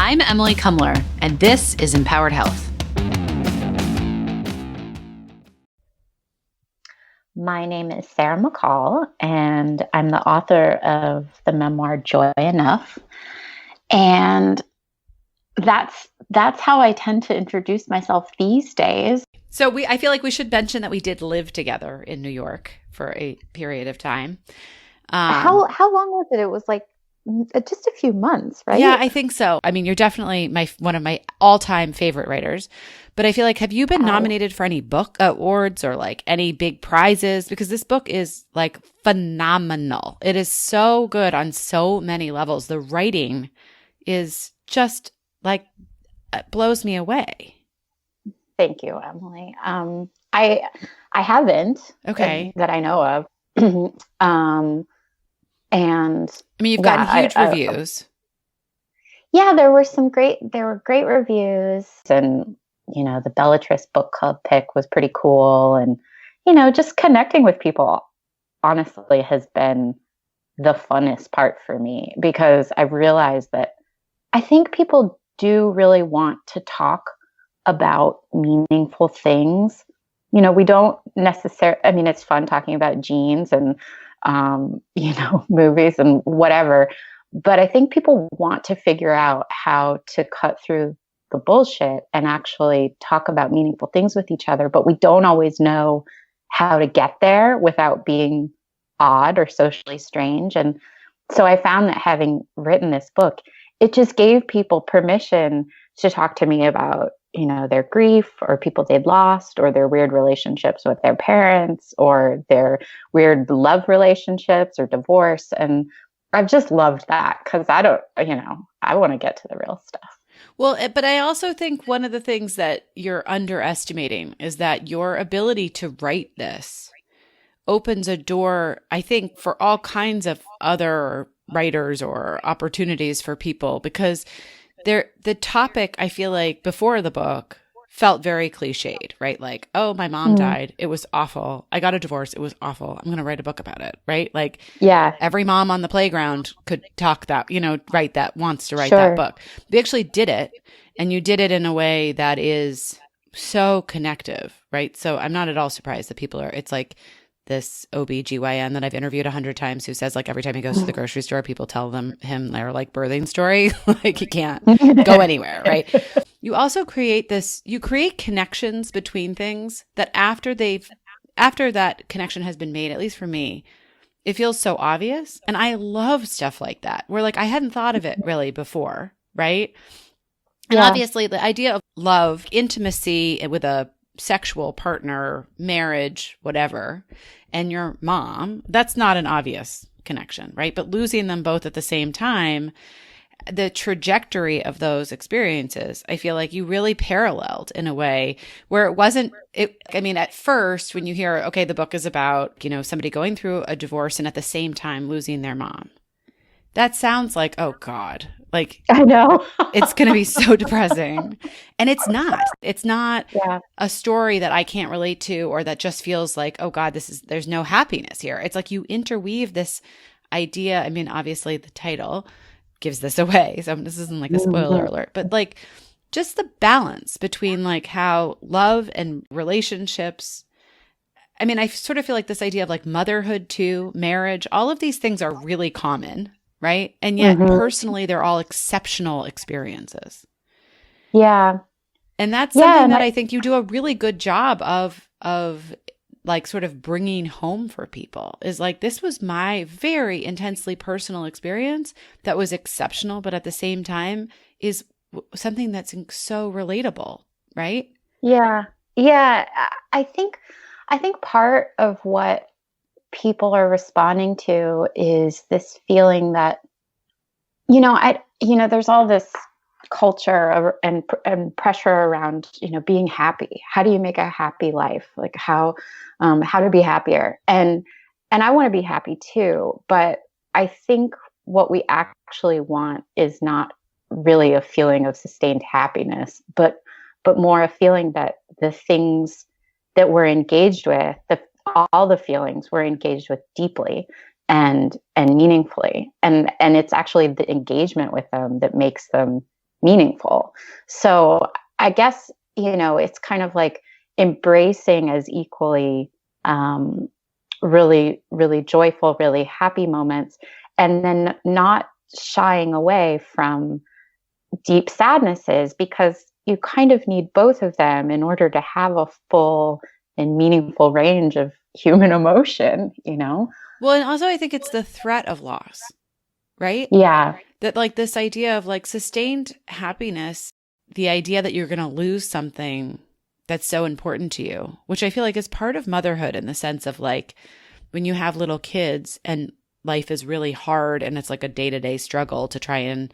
I'm Emily Kumler, and this is Empowered Health. My name is Sarah McColl, and I'm the author of the memoir Joy Enough. And that's how I tend to introduce myself these days. So I feel like we should mention that we did live together in New York for a period of time. How long was it? It was like just a few months, right? Yeah, I think so. I mean, you're definitely one of my all-time favorite writers. But I feel like, have you been nominated for any book awards or like any big prizes? Because this book is like phenomenal. It is so good on so many levels. The writing is just like, it blows me away. Thank you, Emily. I haven't. Okay. That I know of. And I mean, you've gotten huge reviews. Yeah, there were great reviews, and the Bellatrix book club pick was pretty cool, and just connecting with people honestly has been the funnest part for me, because I've realized that I think people do really want to talk about meaningful things. We don't necessarily, I mean, it's fun talking about genes and movies and whatever. But I think people want to figure out how to cut through the bullshit and actually talk about meaningful things with each other. But we don't always know how to get there without being odd or socially strange. And so I found that having written this book, it just gave people permission to talk to me about their grief, or people they'd lost, or their weird relationships with their parents, or their weird love relationships or divorce. And I've just loved that, because I want to get to the real stuff. Well, but I also think one of the things that you're underestimating is that your ability to write this opens a door, I think, for all kinds of other writers or opportunities for people, because the topic, I feel like, before the book felt very cliched, right? Like, oh, my mom died. It was awful. I got a divorce. It was awful. I'm going to write a book about it, right? Like, yeah, every mom on the playground could write that, wants to write that book. We actually did it, and you did it in a way that is so connective, right? So I'm not at all surprised that it's like this OBGYN that I've interviewed 100 times who says, like, every time he goes to the grocery store, people tell him their like birthing story. Like, he can't go anywhere, right? You also create connections between things that after that connection has been made, at least for me, it feels so obvious. And I love stuff like that, where like I hadn't thought of it really before, right? And obviously the idea of love, intimacy with a sexual partner, marriage, whatever, and your mom, that's not an obvious connection, right? But losing them both at the same time, the trajectory of those experiences, I feel like you really paralleled in a way where at first when you hear, okay, the book is about, somebody going through a divorce and at the same time losing their mom, that sounds like, oh God, like, I know it's going to be so depressing. And it's not a story that I can't relate to, or that just feels like, oh God, there's no happiness here. It's like you interweave this idea. I mean, obviously the title gives this away, so this isn't like a spoiler alert, but like just the balance between like how love and relationships, I mean, I sort of feel like this idea of like motherhood too, marriage, all of these things are really common, right? And yet personally, they're all exceptional experiences. Yeah. And that's something that I think you do a really good job of like sort of bringing home for people, is like, this was my very intensely personal experience that was exceptional, but at the same time is something that's so relatable, right? Yeah. Yeah. I think part of what people are responding to is this feeling that, there's all this culture and pressure around, being happy. How do you make a happy life? Like how to be happier. And I want to be happy too, but I think what we actually want is not really a feeling of sustained happiness, but more a feeling that the things that we're engaged with, all the feelings we're engaged with deeply and meaningfully. And it's actually the engagement with them that makes them meaningful. So I guess, it's kind of like embracing as equally really, really joyful, really happy moments, and then not shying away from deep sadnesses, because you kind of need both of them in order to have a full and meaningful range of human emotion. Well, and also I think it's the threat of loss, right? Yeah. That like this idea of like sustained happiness, the idea that you're going to lose something that's so important to you, which I feel like is part of motherhood, in the sense of like when you have little kids and life is really hard and it's like a day-to-day struggle to try and,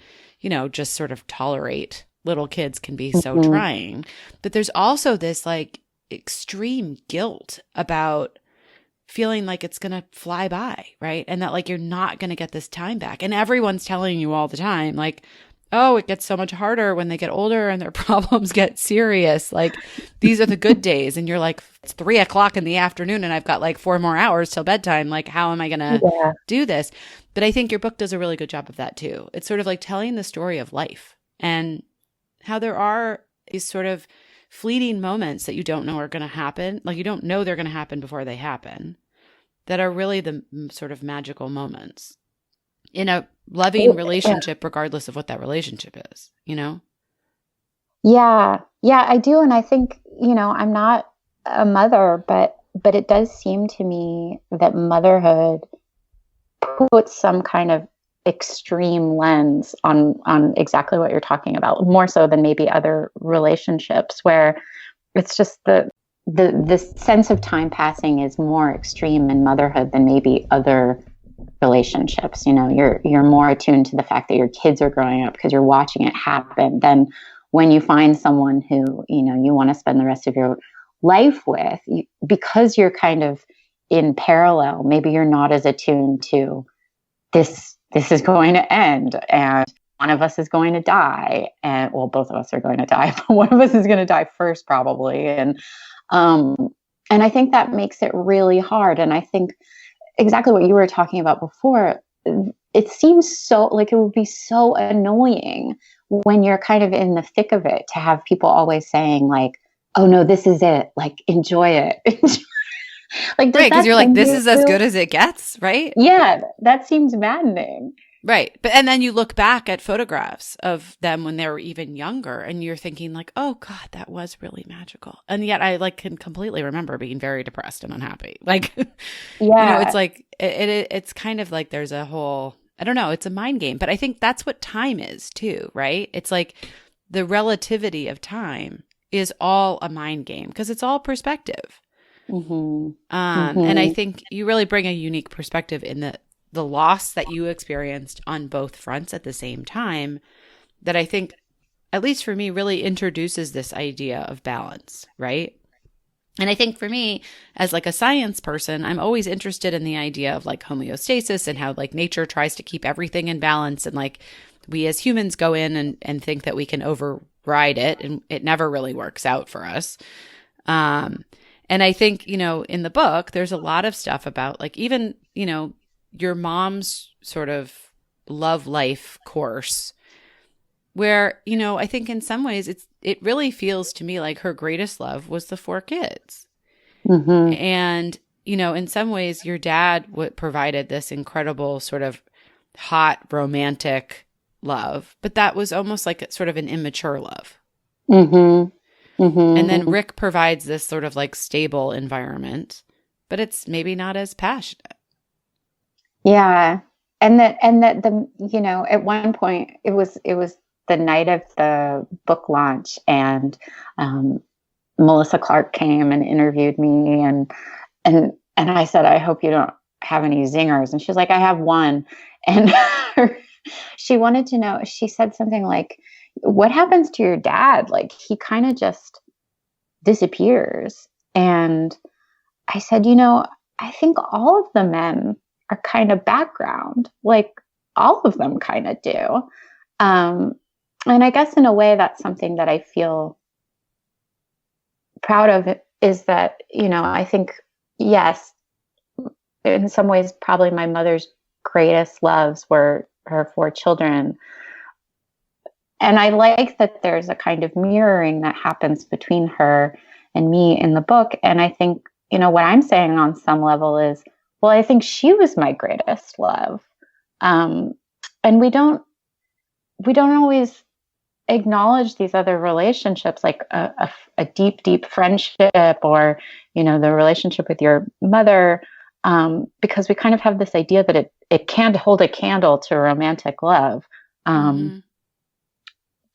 just sort of tolerate. Little kids can be so Mm-hmm. trying. But there's also this like extreme guilt about feeling like it's going to fly by, right? And that like you're not going to get this time back. And everyone's telling you all the time, like, oh, it gets so much harder when they get older and their problems get serious. Like, these are the good days. And you're like, it's 3:00 in the afternoon and I've got like 4 more hours till bedtime. Like, how am I going to do this? But I think your book does a really good job of that too. It's sort of like telling the story of life and how there are these sort of fleeting moments that you don't know are going to happen. Like, you don't know they're going to happen before they happen, that are really the sort of magical moments in a loving relationship, regardless of what that relationship is, Yeah. Yeah, I do. And I think, I'm not a mother, but it does seem to me that motherhood puts some kind of extreme lens on exactly what you're talking about, more so than maybe other relationships, where it's just the sense of time passing is more extreme in motherhood than maybe other relationships. You're more attuned to the fact that your kids are growing up because you're watching it happen, than when you find someone who you want to spend the rest of your life with, because you're kind of in parallel. Maybe you're not as attuned to this is going to end, and one of us is going to die, and well, both of us are going to die, but one of us is going to die first probably. Um and I think that makes it really hard. And I think exactly what you were talking about before, it seems so like it would be so annoying when you're kind of in the thick of it to have people always saying like, oh no, this is it, like enjoy it. Like, does right? Because that you're like, send this you is as good as it gets, right? Yeah, that seems maddening. Right. But and then you look back at photographs of them when they were even younger and you're thinking like, "Oh god, that was really magical." And yet I like can completely remember being very depressed and unhappy. Like it's Yeah. like it's kind of like there's a whole, I don't know, it's a mind game, but I think that's what time is too, right? It's like the relativity of time is all a mind game because it's all perspective. Mm-hmm. And I Mm-hmm. think you really bring a unique perspective in the loss that you experienced on both fronts at the same time, that I think, at least for me, really introduces this idea of balance, right? And I think for me, as like a science person, I'm always interested in the idea of like homeostasis and how like nature tries to keep everything in balance. And like we as humans go in and think that we can override it, and it never really works out for us. And I think, in the book, there's a lot of stuff about like even, your mom's sort of love life course where, I think in some ways it really feels to me like her greatest love was the 4 kids. Mm-hmm. And, in some ways your dad provided this incredible sort of hot romantic love, but that was almost like sort of an immature love. Mm-hmm. And then Mm-hmm. Rick provides this sort of like stable environment, but it's maybe not as passionate. Yeah. And that the at one point it was the night of the book launch, and Melissa Clark came and interviewed me, and I said, I hope you don't have any zingers. And she's like, I have one. And she wanted to know, she said something like, what happens to your dad? Like, he kind of just disappears. And I said, I think all of the men are kind of background, like all of them kind of do. Um, and I guess in a way, that's something that I feel proud of, is that, I think, yes, in some ways, probably my mother's greatest loves were her 4 children. And I like that there's a kind of mirroring that happens between her and me in the book. And I think, what I'm saying on some level is, well, I think she was my greatest love. And we don't always acknowledge these other relationships, like a deep, deep friendship, or, the relationship with your mother, because we kind of have this idea that it can't hold a candle to romantic love.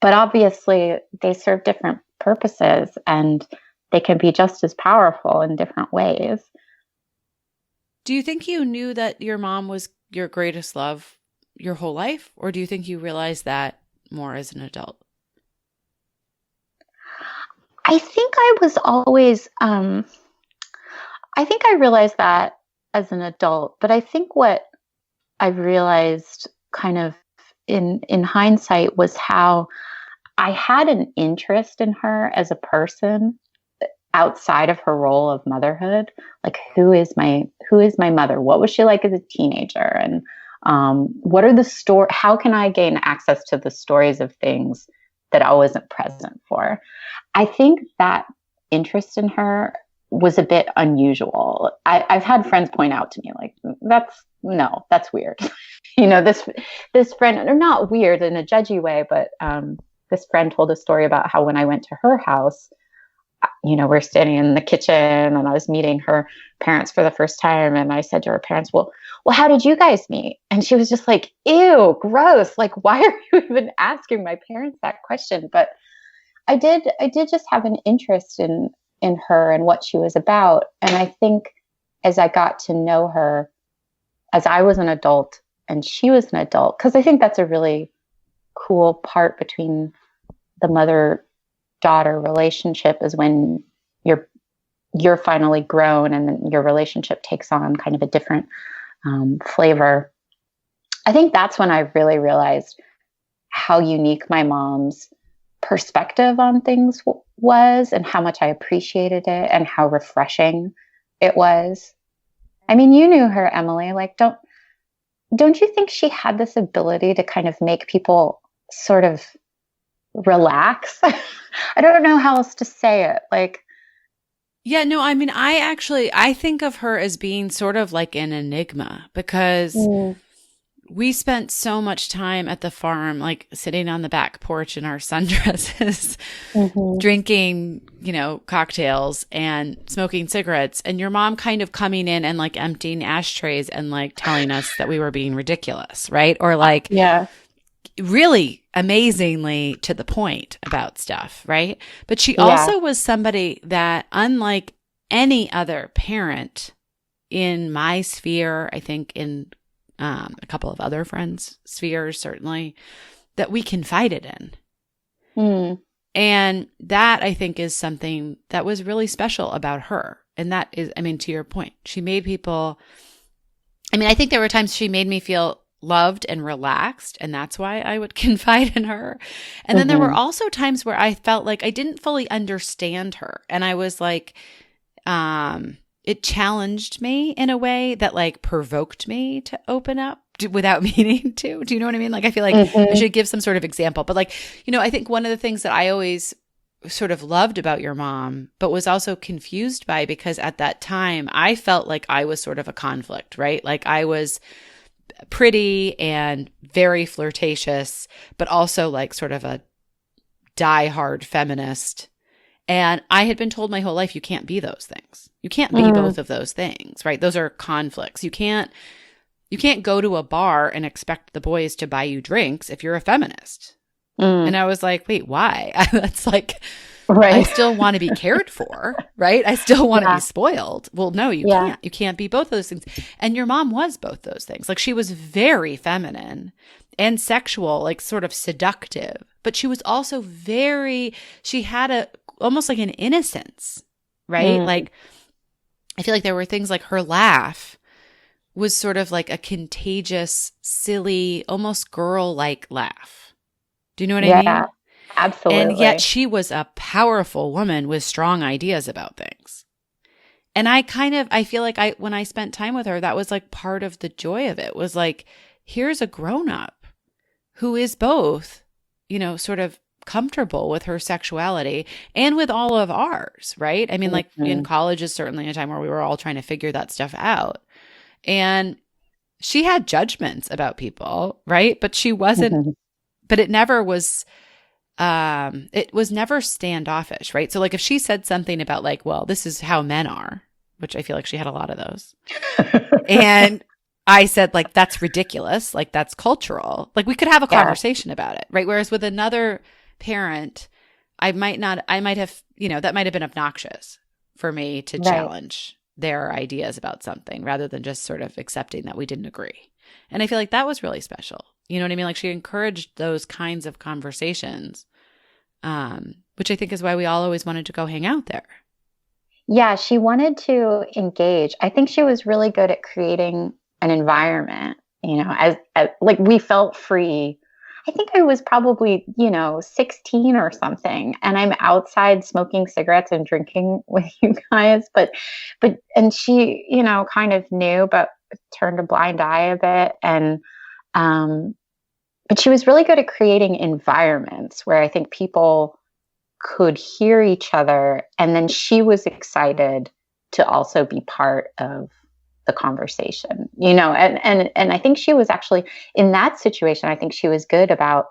But obviously they serve different purposes, and they can be just as powerful in different ways. Do you think you knew that your mom was your greatest love your whole life? Or do you think you realized that more as an adult? I think I was always, I think I realized that as an adult, but I think what I realized kind of in hindsight was how I had an interest in her as a person outside of her role of motherhood. Like, who is my mother? What was she like as a teenager? And what are the how can I gain access to the stories of things that I wasn't present for? I think that interest in her was a bit unusual. I've had friends point out to me, like, that's weird. This friend, or not weird in a judgy way, but this friend told a story about how when I went to her house, we're standing in the kitchen and I was meeting her parents for the first time. And I said to her parents, well, how did you guys meet? And she was just like, ew, gross. Like, why are you even asking my parents that question? But I did just have an interest in her and what she was about. And I think as I got to know her, as I was an adult and she was an adult, because I think that's a really cool part between the mother-daughter relationship, is when you're finally grown and then your relationship takes on kind of a different flavor. I think that's when I really realized how unique my mom's perspective on things was, and how much I appreciated it, and how refreshing it was. I mean, you knew her, Emily. Like, don't you think she had this ability to kind of make people sort of relax? I don't know how else to say it. Like, yeah, no, I mean, I think of her as being sort of like an enigma, because we spent so much time at the farm, like sitting on the back porch in our sundresses, drinking, cocktails and smoking cigarettes, and your mom kind of coming in and like emptying ashtrays and like telling us that we were being ridiculous, right? Or like, really amazingly to the point about stuff, right? But she also was somebody that, unlike any other parent in my sphere, I think in a couple of other friends' spheres, certainly, that we confided in. And that, I think, is something that was really special about her. And that is, I mean, to your point, she made people, I mean, I think there were times she made me feel loved and relaxed, and that's why I would confide in her. And then there were also times where I felt like I didn't fully understand her, and I was like, it challenged me in a way that like provoked me to open up without meaning to. Do you know what I mean? Like, I feel like I should give some sort of example, but like, I think one of the things that I always sort of loved about your mom, but was also confused by, because at that time I felt like I was sort of a conflict, right? Like, I was pretty and very flirtatious, but also like sort of a diehard feminist. And I had been told my whole life, you can't be those things. You can't be both of those things, right? Those are conflicts. You can't go to a bar and expect the boys to buy you drinks if you're a feminist. And I was like, wait, why? That's like, right. I still want to be cared for, right? I still want to be spoiled. Well, no, you can't. You can't be both of those things. And your mom was both those things. Like, she was very feminine and sexual, like sort of seductive, but she was also she had almost like an innocence, right? Like, I feel like there were things like her laugh was sort of like a contagious, silly, almost girl-like laugh. Do you know what I mean? Absolutely. And yet she was a powerful woman with strong ideas about things. And I feel like when I spent time with her, that was like part of the joy of it, was like, here's a grown-up who is both sort of comfortable with her sexuality and with all of ours, right? I mean, like in college is certainly a time where we were all trying to figure that stuff out. And she had judgments about people, right? But she wasn't, but it was never standoffish, right? So like if she said something about like, well, this is how men are, which I feel like she had a lot of those. And I said like, that's ridiculous. Like that's cultural. Like we could have a conversation about it, right? Whereas with another parent, I might have, that might have been obnoxious for me to challenge their ideas about something rather than just sort of accepting that we didn't agree. And I feel like that was really special. You know what I mean? Like she encouraged those kinds of conversations, which I think is why we all always wanted to go hang out there. Yeah, she wanted to engage. I think she was really good at creating an environment, as like we felt free. I think I was probably, 16 or something, and I'm outside smoking cigarettes and drinking with you guys. And she, kind of knew, but turned a blind eye a bit. But she was really good at creating environments where I think people could hear each other. And then she was excited to also be part of the conversation, and I think she was actually in that situation. I think she was good about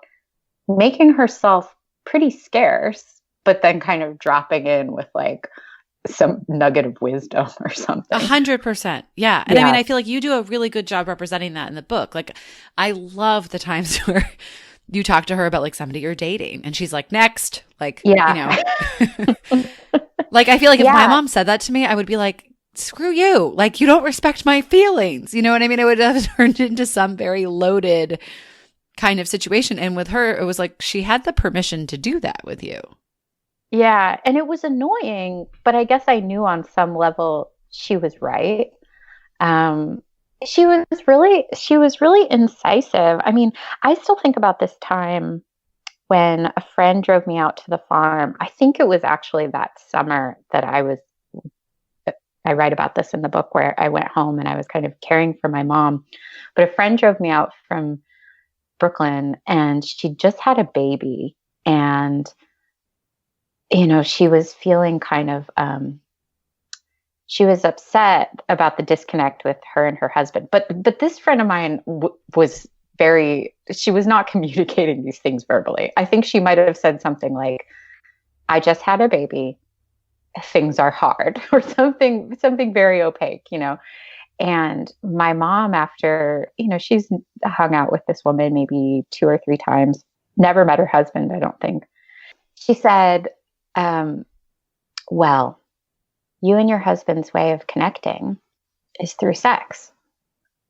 making herself pretty scarce, but then kind of dropping in with like some nugget of wisdom or something. 100%. Yeah. And I mean, I feel like you do a really good job representing that in the book. Like I love the times where you talk to her about like somebody you're dating and she's like, next, like, like I feel like if my mom said that to me, I would be like, screw you. Like, you don't respect my feelings. You know what I mean? It would have turned into some very loaded kind of situation. And with her, it was like she had the permission to do that with you. Yeah. And it was annoying, but I guess I knew on some level she was right. She was really incisive. I mean, I still think about this time when a friend drove me out to the farm. I think it was actually that summer that I write about this in the book, where I went home and I was kind of caring for my mom. But a friend drove me out from Brooklyn and she just had a baby. And, she was feeling kind of, she was upset about the disconnect with her and her husband. But this friend of mine she was not communicating these things verbally. I think she might have said something like, I just had a baby. Things are hard, or something very opaque, And my mom, after, she's hung out with this woman maybe 2 or 3 times, never met her husband, I don't think. She said, well, you and your husband's way of connecting is through sex.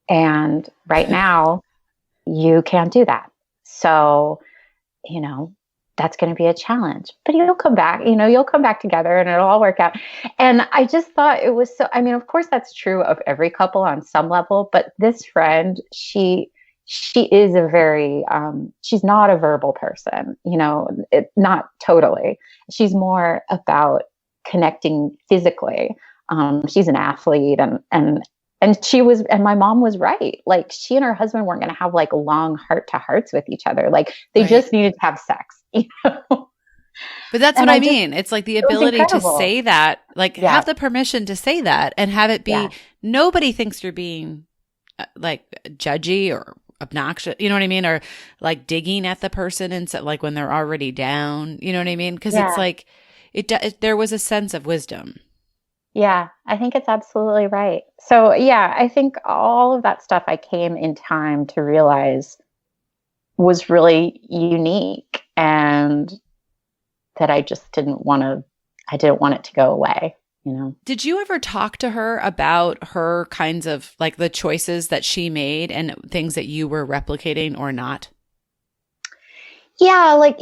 And right now you can't do that. So, that's going to be a challenge, but you'll come back together and it'll all work out. And I just thought it was so, I mean, of course that's true of every couple on some level, but this friend, she is a very, she's not a verbal person, not totally. She's more about connecting physically. She's an athlete and my mom was right. Like she and her husband weren't going to have like long heart to hearts with each other. Like they just needed to have sex, But that's what I mean. It's like the ability to say that, like have the permission to say that and have it be, nobody thinks you're being like judgy or obnoxious, you know what I mean? Or like digging at the person and so, like when they're already down, you know what I mean? Cause it's like, there was a sense of wisdom. Yeah, I think it's absolutely right. So yeah, I think all of that stuff I came in time to realize was really unique, and that I just didn't want it to go away, Did you ever talk to her about her kinds of like the choices that she made and things that you were replicating or not? Yeah, like,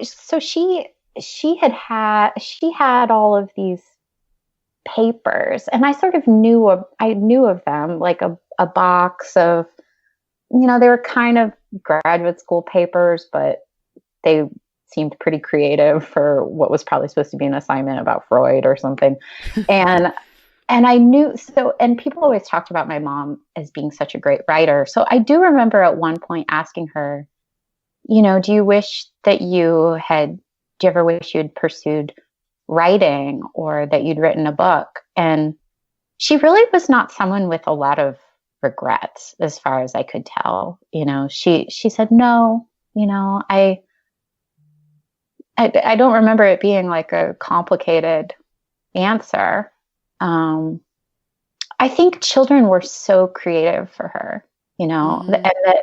so she had all of these papers, and I sort of knew of them, like a box of, they were kind of graduate school papers, but they seemed pretty creative for what was probably supposed to be an assignment about Freud or something. And I knew, and people always talked about my mom as being such a great writer. So I do remember at one point asking her, do you wish that do you ever wish you'd pursued writing or that you'd written a book? And she really was not someone with a lot of regrets, as far as I could tell. She said, no, I don't remember it being like a complicated answer. I think children were so creative for her, and that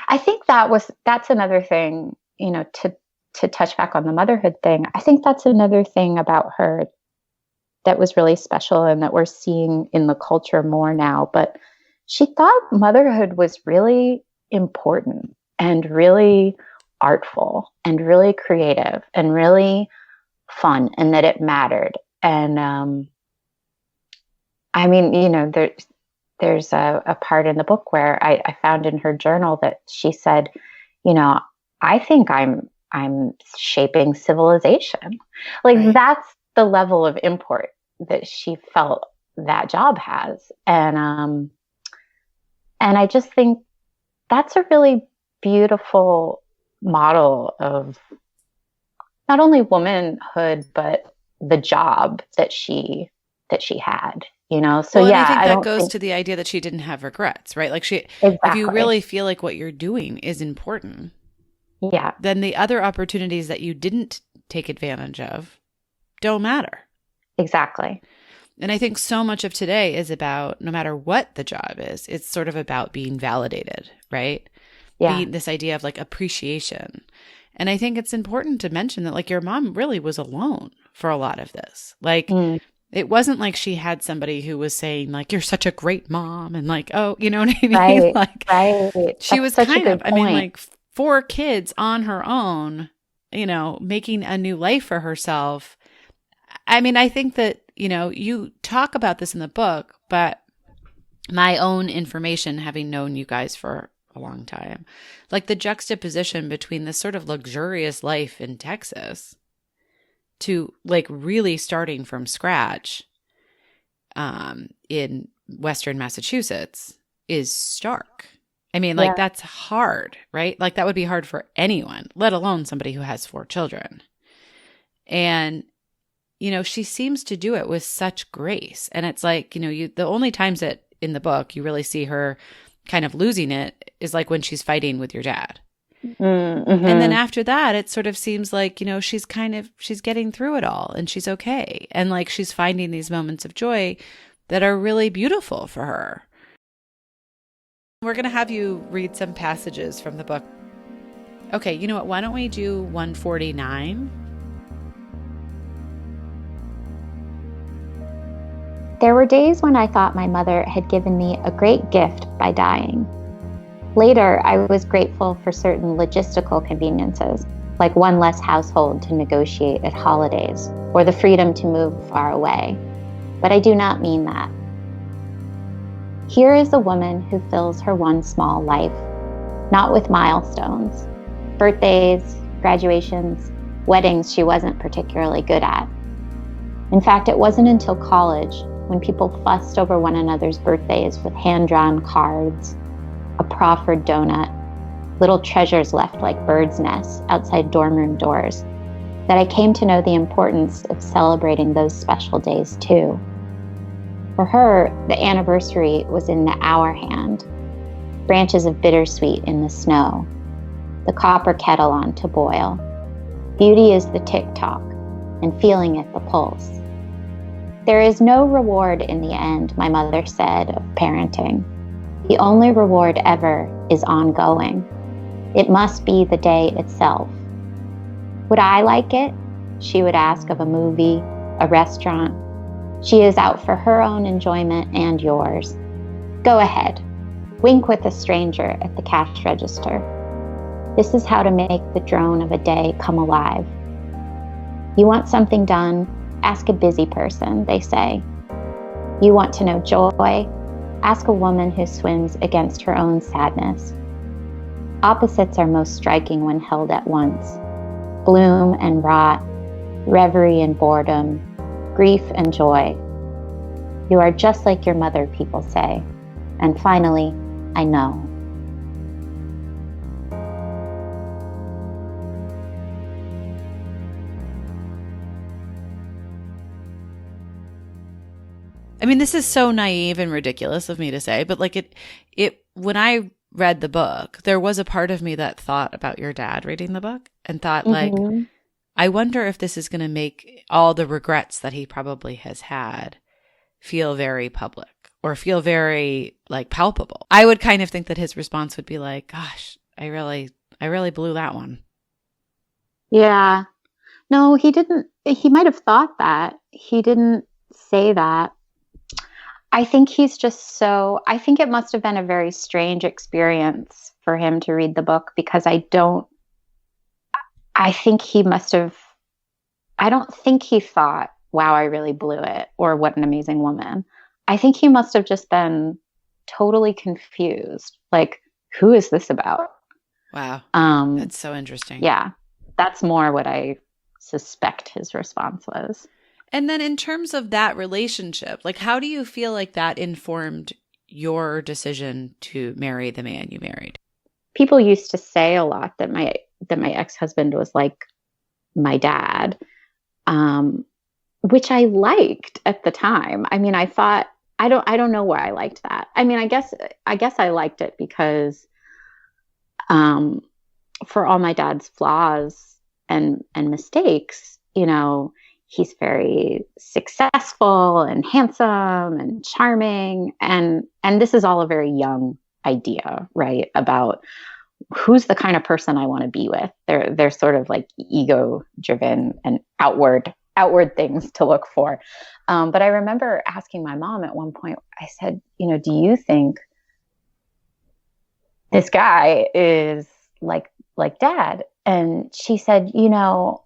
I think that's another thing, to touch back on the motherhood thing. I think that's another thing about her that was really special and that we're seeing in the culture more now. But she thought motherhood was really important and really artful and really creative and really fun, and that it mattered. And I mean, there's a part in the book where I found in her journal that she said, I think I'm shaping civilization. Like, right. That's the level of import that she felt that job has. And I just think that's a really beautiful model of not only womanhood, but the job that she had, So well, yeah, and I think that goes to the idea that she didn't have regrets, right? Like exactly. If you really feel like what you're doing is important, yeah, then the other opportunities that you didn't take advantage of don't matter. Exactly. And I think so much of today is about, no matter what the job is, it's sort of about being validated, right? Yeah. This idea of like appreciation. And I think it's important to mention that like your mom really was alone for a lot of this. Like it wasn't like she had somebody who was saying like, you're such a great mom. And like, oh, you know what I mean? Right, like, right. She was kind of, I mean, like 4 kids on her own, making a new life for herself. I mean, I think that, you talk about this in the book, but my own information, having known you guys for a long time, like the juxtaposition between this sort of luxurious life in Texas to like really starting from scratch in Western Massachusetts is stark. I mean, like that's hard, right? Like that would be hard for anyone, let alone somebody who has 4 children. And she seems to do it with such grace. And it's like, the only times that in the book you really see her kind of losing it is like when she's fighting with your dad. Mm-hmm. And then after that, it sort of seems like, she's getting through it all and she's okay. And like she's finding these moments of joy that are really beautiful for her. We're going to have you read some passages from the book. Okay, you know what? Why don't we do 149? There were days when I thought my mother had given me a great gift by dying. Later, I was grateful for certain logistical conveniences, like one less household to negotiate at holidays, or the freedom to move far away. But I do not mean that. Here is a woman who fills her one small life, not with milestones, birthdays, graduations, weddings she wasn't particularly good at. In fact, it wasn't until college, when people fussed over one another's birthdays with hand-drawn cards, a proffered donut, little treasures left like birds' nests outside dorm room doors, that I came to know the importance of celebrating those special days too. For her, the anniversary was in the hour hand, branches of bittersweet in the snow, the copper kettle on to boil. Beauty is the tick-tock, and feeling it the pulse. There is no reward in the end, my mother said of parenting. The only reward ever is ongoing. It must be the day itself. Would I like it? She would ask of a movie, a restaurant. She is out for her own enjoyment and yours. Go ahead. Wink with a stranger at the cash register. This is how to make the drone of a day come alive. You want something done? Ask a busy person, they say. You want to know joy? Ask a woman who swims against her own sadness. Opposites are most striking when held at once. Bloom and rot, reverie and boredom, grief and joy. You are just like your mother, people say. And finally, I know. I mean, this is so naive and ridiculous of me to say, but like when I read the book, there was a part of me that thought about your dad reading the book and thought like, Mm-hmm. I wonder if this is going to make all the regrets that he probably has had feel very public or feel very like palpable. I would kind of think that his response would be like, gosh, I really blew that one. Yeah. No, he didn't. He might have thought that. He didn't say that. I think I think it must have been a very strange experience for him to read the book because I think he must have, I don't think he thought, wow, I really blew it or what an amazing woman. I think he must have just been totally confused. Like, who is this about? Wow. That's so interesting. Yeah. That's more what I suspect his response was. And then in terms of that relationship, like how do you feel like that informed your decision to marry the man you married? People used to say a lot that my ex-husband was like my dad, which I liked at the time. I mean, I thought I don't know why I liked that. I mean, I guess I liked it because for all my dad's flaws and mistakes, you know, he's very successful and handsome and charming, and this is all a very young idea, right? About who's the kind of person I want to be with. They're sort of like ego driven and outward things to look for. But I remember asking my mom at one point, I said, you know, do you think this guy is like dad? And she said, you know,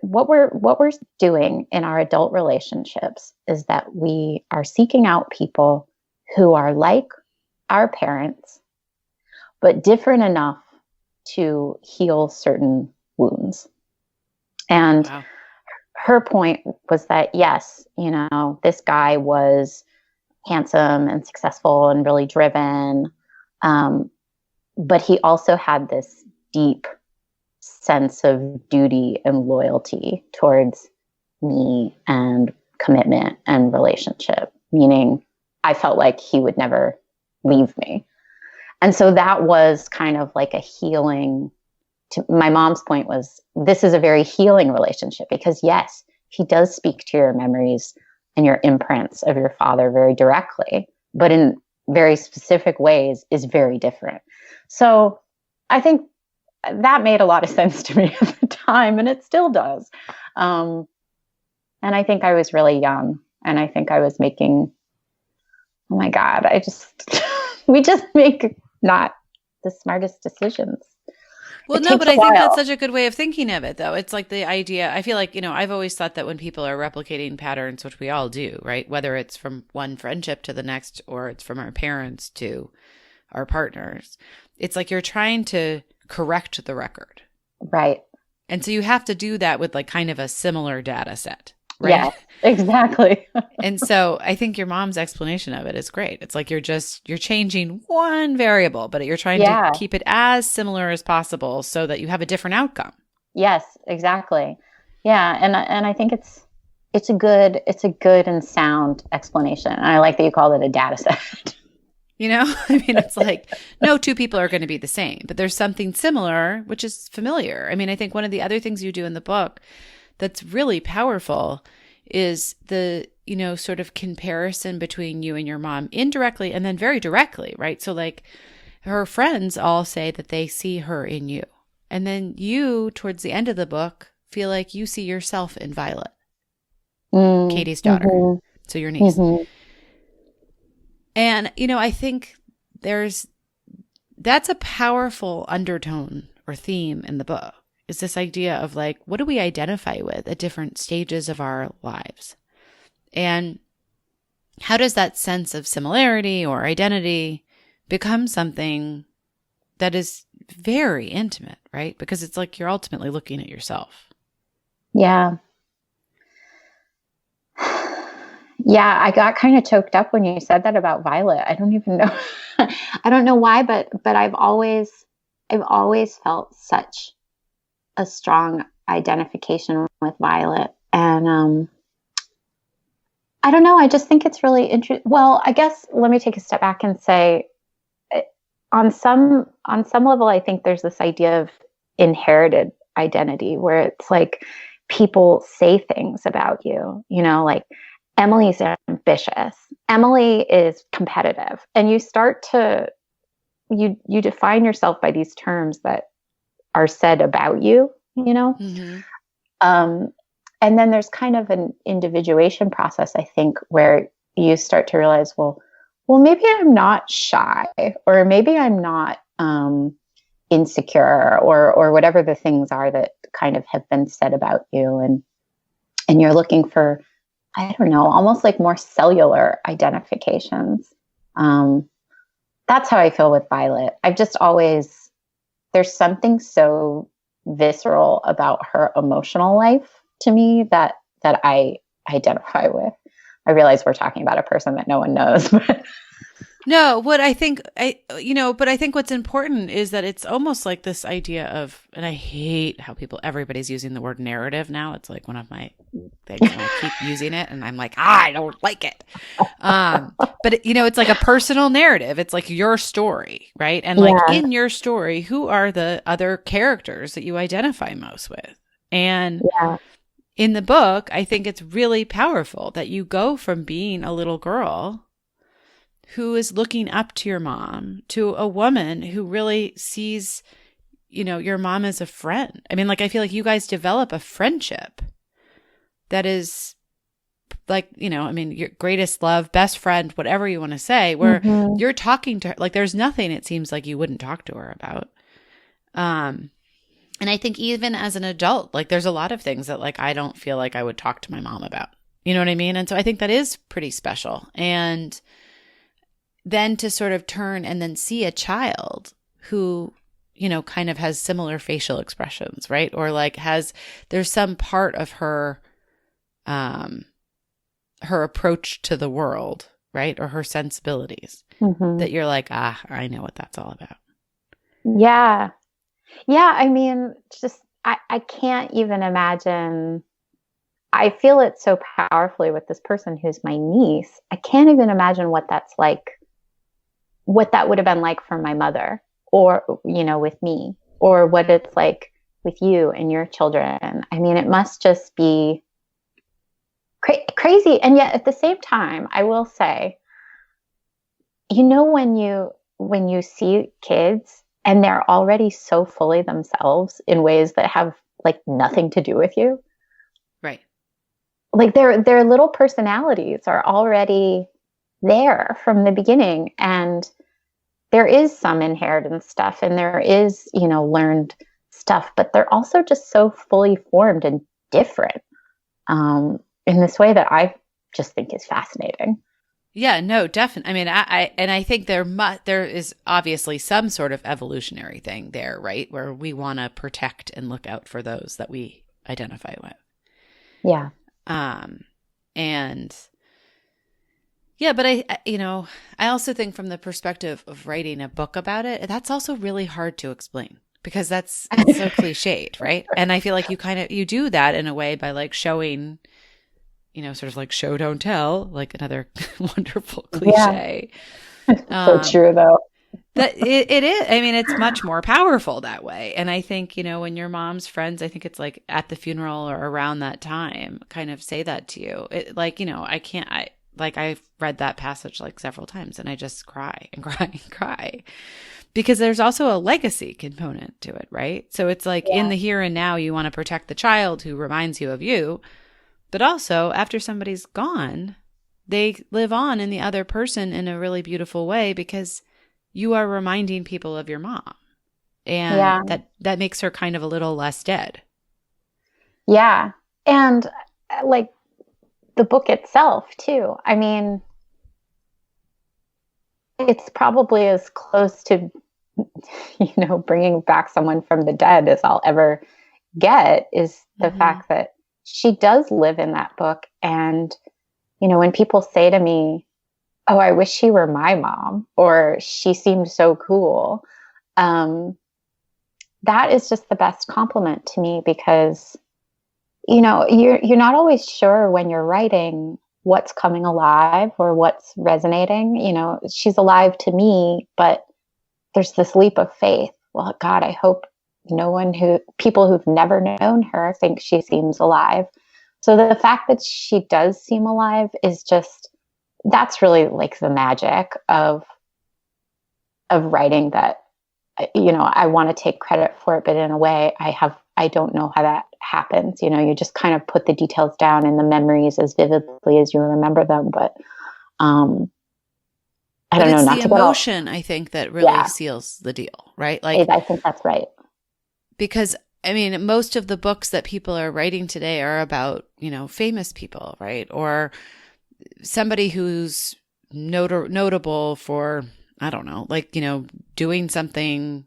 what we're doing in our adult relationships is that we are seeking out people who are like our parents, but different enough to heal certain wounds. And wow. Her point was that, yes, you know, this guy was handsome and successful and really driven. But he also had this deep sense of duty and loyalty towards me and commitment and relationship, meaning I felt like he would never leave me. And so that was kind of like a healing. My mom's point was, this is a very healing relationship because, yes, he does speak to your memories and your imprints of your father very directly, but in very specific ways is very different. So I think that made a lot of sense to me at the time, and it still does. And I think I was really young, and I think I was making, oh my God, we just make not the smartest decisions. Well, no, but I think that's such a good way of thinking of it, though. It's like the idea, I feel like, you know, I've always thought that when people are replicating patterns, which we all do, right? Whether it's from one friendship to the next, or it's from our parents to our partners, it's like you're trying to correct the record. Right. And so you have to do that with like kind of a similar data set, right? Yeah, exactly. And so I think your mom's explanation of it is great. It's like you're changing one variable, but you're trying to keep it as similar as possible so that you have a different outcome. Yes, exactly. Yeah, and I think it's a good and sound explanation. And I like that you called it a data set. You know, I mean, it's like no two people are going to be the same, but there's something similar, which is familiar. I mean, I think one of the other things you do in the book that's really powerful is the, you know, sort of comparison between you and your mom indirectly and then very directly, right? So like her friends all say that they see her in you. And then you, towards the end of the book, feel like you see yourself in Violet, Katie's daughter, so your niece. And, you know, I think that's a powerful undertone or theme in the book, is this idea of like, what do we identify with at different stages of our lives? And how does that sense of similarity or identity become something that is very intimate, right? Because it's like you're ultimately looking at yourself. Yeah. Yeah, I got kind of choked up when you said that about Violet. I don't even know. I don't know why, but I've always felt such a strong identification with Violet. And I don't know. I just think it's really interesting. Well, I guess let me take a step back and say, on some level, I think there's this idea of inherited identity where it's like people say things about you, like Emily's ambitious, Emily is competitive, and you start to you define yourself by these terms that are said about you, Mm-hmm. um, and then there's kind of an individuation process, I think, where you start to realize, well, maybe I'm not shy, or maybe I'm not insecure, or whatever the things are that kind of have been said about you, and you're looking for, I don't know, almost like more cellular identifications. That's how I feel with Violet. I've just always, there's something so visceral about her emotional life to me that I identify with. I realize we're talking about a person that no one knows, but No, but I think what's important is that it's almost like this idea of, and I hate how everybody's using the word narrative now. It's like one of my things, and I keep using it, and I'm like, I don't like it. But it's like a personal narrative. It's like your story, right? And like in your story, who are the other characters that you identify most with? And in the book, I think it's really powerful that you go from being a little girl who is looking up to your mom to a woman who really sees, your mom as a friend. I mean, like, I feel like you guys develop a friendship that is like, your greatest love, best friend, whatever you want to say, where you're talking to her. Like, there's nothing it seems like you wouldn't talk to her about. And I think even as an adult, like, there's a lot of things that, like, I don't feel like I would talk to my mom about. You know what I mean? And so I think that is pretty special. And then to sort of turn and then see a child who, kind of has similar facial expressions, right? Or like there's some part of her, her approach to the world, right? Or her sensibilities that you're like, I know what that's all about. Yeah. Yeah. I mean, just, I can't even imagine. I feel it so powerfully with this person who's my niece. I can't even imagine what that's like, what that would have been like for my mother, or, with me, or what it's like with you and your children. I mean, it must just be crazy. And yet at the same time, I will say, when you see kids and they're already so fully themselves in ways that have like nothing to do with you. Right. Like their little personalities are already there from the beginning, and there is some inheritance stuff and there is, learned stuff, but they're also just so fully formed and different in this way that I just think is fascinating. Yeah, no, definitely. I mean, I think there is obviously some sort of evolutionary thing there, right? Where we want to protect and look out for those that we identify with. Yeah. And yeah, but I also think from the perspective of writing a book about it, that's also really hard to explain because it's so cliched, right? And I feel like you do that in a way by like showing, sort of like show, don't tell, like another wonderful cliche. So true though. That it is. I mean, it's much more powerful that way. And I think, when your mom's friends, I think it's like at the funeral or around that time, kind of say that to you. I've read that passage like several times and I just cry and cry and cry because there's also a legacy component to it, right? So it's like in the here and now, you want to protect the child who reminds you of you, but also after somebody's gone, they live on in the other person in a really beautiful way because you are reminding people of your mom, and that makes her kind of a little less dead. Yeah. And like the book itself too. I mean, it's probably as close to, bringing back someone from the dead as I'll ever get, is the fact that she does live in that book. And, when people say to me, oh, I wish she were my mom, or she seemed so cool. That is just the best compliment to me because, you're not always sure when you're writing what's coming alive or what's resonating. You know, she's alive to me, but there's this leap of faith. Well, God, I hope people who've never known her think she seems alive. So the fact that she does seem alive is just, that's really like the magic of writing that, you know, I want to take credit for it, but in a way I don't know how that happens. You know, you just kind of put the details down in the memories as vividly as you remember them. But, I don't know, it's not the to get all, emotion, I think, that really seals the deal, right? Like, I think that's right. Because, I mean, most of the books that people are writing today are about, you know, famous people, right? Or somebody who's notable for, I don't know, like, you know, doing something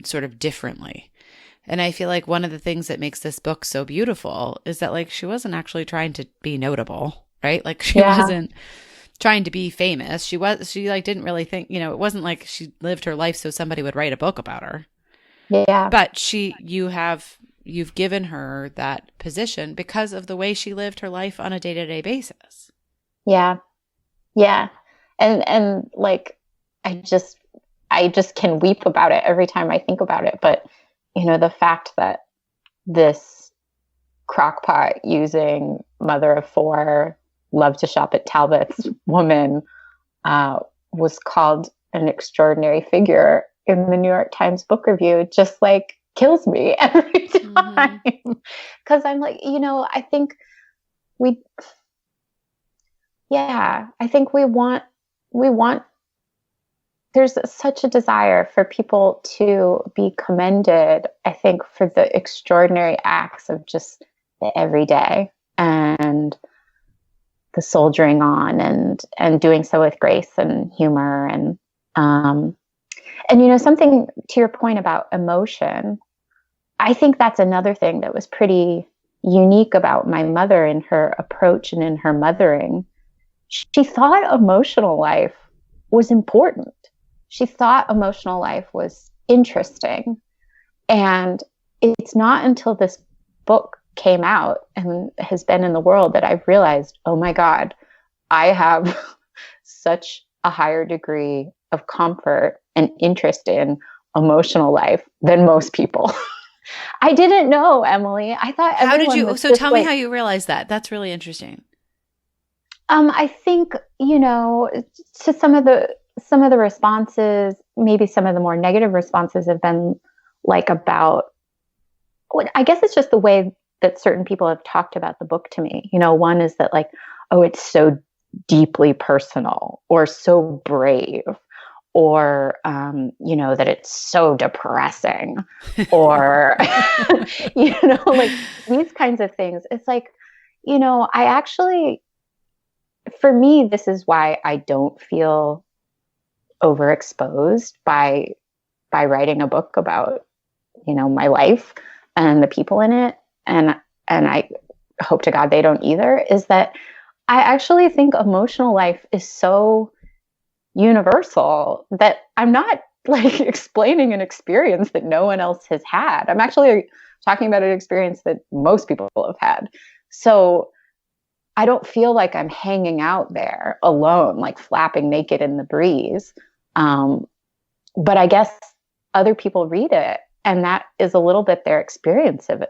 sort of differently. And I feel like one of the things that makes this book so beautiful is that, like, she wasn't actually trying to be notable, right? Like, she wasn't trying to be famous. She like didn't really think, you know, it wasn't like she lived her life so somebody would write a book about her. Yeah. But you've given her that position because of the way she lived her life on a day-to-day basis. Yeah. Yeah. And like, I just can weep about it every time I think about it. But, you know, the fact that this crockpot using mother of four, love to shop at Talbot's woman, was called an extraordinary figure in the New York Times book review, just like kills me every time. Because I'm like, you know, I think we want, there's such a desire for people to be commended, I think, for the extraordinary acts of just the everyday and the soldiering on and doing so with grace and humor and, you know, something to your point about emotion, I think that's another thing that was pretty unique about my mother in her approach and in her mothering. She thought emotional life was important. She thought emotional life was interesting. And it's not until this book came out and has been in the world that I've realized, oh my God, I have such a higher degree of comfort and interest in emotional life than most people. I didn't know, Emily. I thought Tell me how you realized that. That's really interesting. I think, you know, to some of the responses, maybe some of the more negative responses have been like about, I guess it's just the way that certain people have talked about the book to me. You know, one is that like, oh, it's so deeply personal or so brave, or, you know, that it's so depressing, or, you know, like these kinds of things. It's like, you know, for me, this is why I don't feel overexposed by writing a book about, you know, my life and the people in it. And I hope to God they don't either, is that I actually think emotional life is so universal that I'm not like explaining an experience that no one else has had. I'm actually talking about an experience that most people have had. So I don't feel like I'm hanging out there alone, like flapping naked in the breeze. But I guess other people read it, and that is a little bit their experience of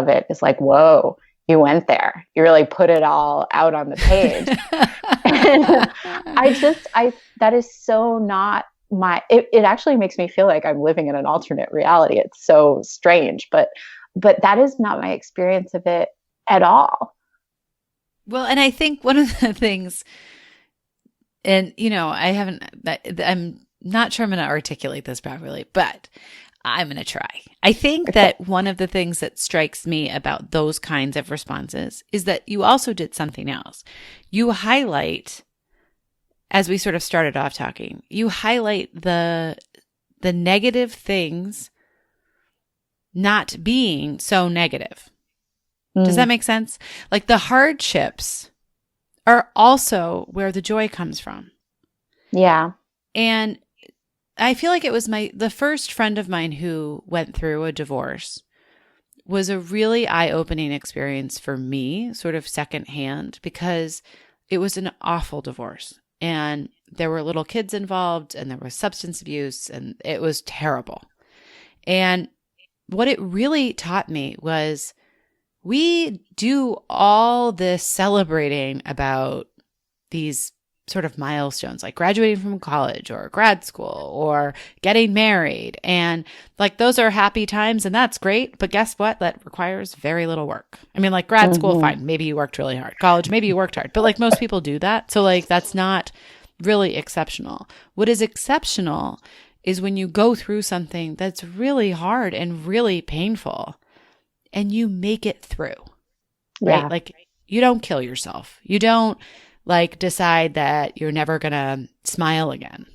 it. It's like, whoa, you went there. You really put it all out on the page. That is so not it actually makes me feel like I'm living in an alternate reality. It's so strange, but that is not my experience of it at all. Well, and I think one of the things, and, you know, I'm not sure I'm going to articulate this properly, but I'm going to try. I think that one of the things that strikes me about those kinds of responses is that you also did something else. You highlight, as we sort of started off talking, you highlight the negative things not being so negative. Does that make sense? Like the hardships are also where the joy comes from. Yeah. And I feel like it was the first friend of mine who went through a divorce was a really eye-opening experience for me, sort of secondhand, because it was an awful divorce. And there were little kids involved, and there was substance abuse, and it was terrible. And what it really taught me was we do all this celebrating about these sort of milestones, like graduating from college or grad school or getting married. And like, those are happy times, and that's great. But guess what? That requires very little work. I mean, like grad school, fine. Maybe you worked really hard. College, maybe you worked hard. But like most people do that. So like, that's not really exceptional. What is exceptional is when you go through something that's really hard and really painful and you make it through, right? Yeah. Like, you don't kill yourself. You don't like decide that you're never going to smile again.